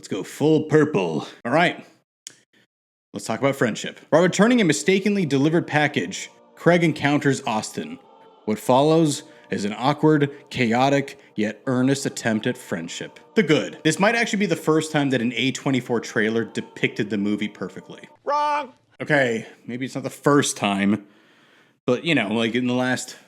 Let's go full purple. All right. Let's talk about friendship. While returning a mistakenly delivered package, Craig encounters Austin. What follows is an awkward, chaotic, yet earnest attempt at friendship. The good. This might actually be the first time that an A24 trailer depicted the movie perfectly. Wrong! Okay, maybe it's not the first time, but you know, like in the last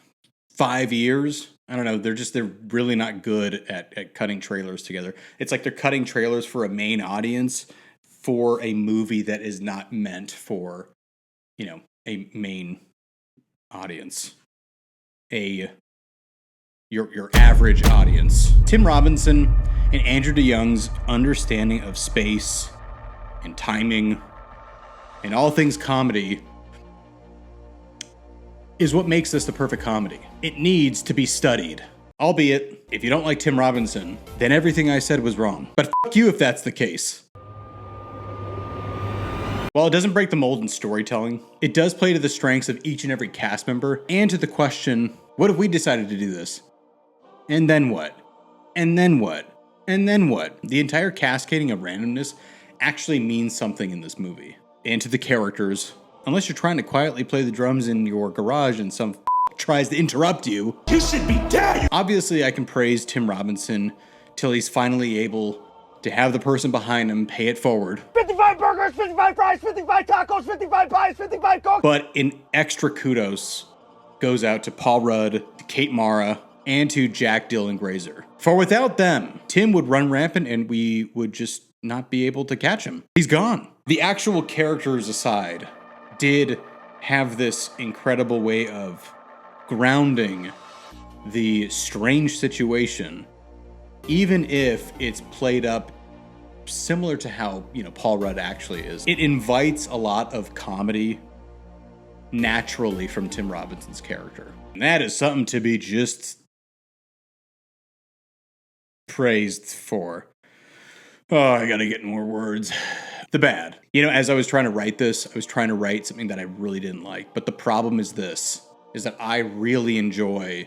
5 years, I don't know, they're really not good at cutting trailers together. It's like they're cutting trailers for a main audience for a movie that is not meant for, you know, a main audience. Your average audience. Tim Robinson and Andrew DeYoung's understanding of space and timing and all things comedy is what makes this the perfect comedy. It needs to be studied. Albeit, if you don't like Tim Robinson, then everything I said was wrong. But fuck you if that's the case. While it doesn't break the mold in storytelling, it does play to the strengths of each and every cast member and to the question, what if we decided to do this? And then what? And then what? And then what? The entire cascading of randomness actually means something in this movie. And to the characters, unless you're trying to quietly play the drums in your garage and some tries to interrupt you. You should be dead! Obviously, I can praise Tim Robinson till he's finally able to have the person behind him pay it forward. 55 burgers, 55 fries, 55 tacos, 55 pies, 55 cokes! But an extra kudos goes out to Paul Rudd, to Kate Mara, and to Jack Dylan Grazer. For without them, Tim would run rampant and we would just not be able to catch him. He's gone. The actual characters aside, did have this incredible way of grounding the strange situation, even if it's played up similar to how, you know, Paul Rudd actually is. It invites a lot of comedy naturally from Tim Robinson's character. And that is something to be just praised for. Oh, I gotta get more words. The bad. You know, as I was trying to write this, I was trying to write something that I really didn't like. But the problem is this, is that I really enjoy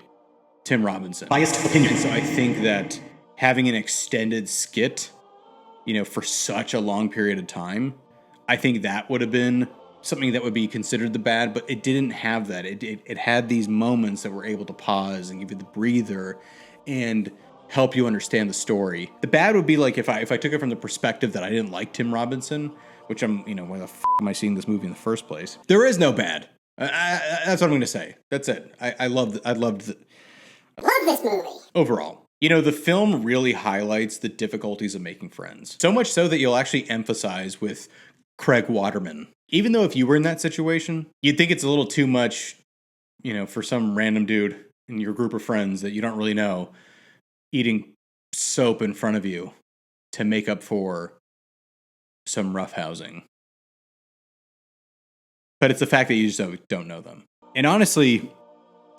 Tim Robinson. Biased opinion. So I think that having an extended skit, you know, for such a long period of time, I think that would have been something that would be considered the bad, but it didn't have that. It had these moments that were able to pause and give you the breather and help you understand the story. The bad would be like if I took it from the perspective that I didn't like Tim Robinson, which I'm, you know, why the f am I seeing this movie in the first place? There is no bad. That's what I'm going to say. That's it. I loved this movie. Overall. You know, the film really highlights the difficulties of making friends. So much so that you'll actually emphasize with Craig Waterman. Even though if you were in that situation, you'd think it's a little too much, you know, for some random dude in your group of friends that you don't really know, eating soap in front of you to make up for some roughhousing. But it's the fact that you just don't know them. And honestly,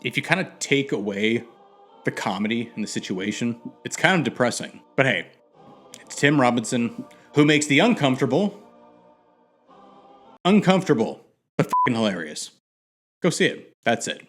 if you kind of take away the comedy and the situation, it's kind of depressing. But hey, it's Tim Robinson who makes the uncomfortable, but fucking hilarious. Go see it. That's it.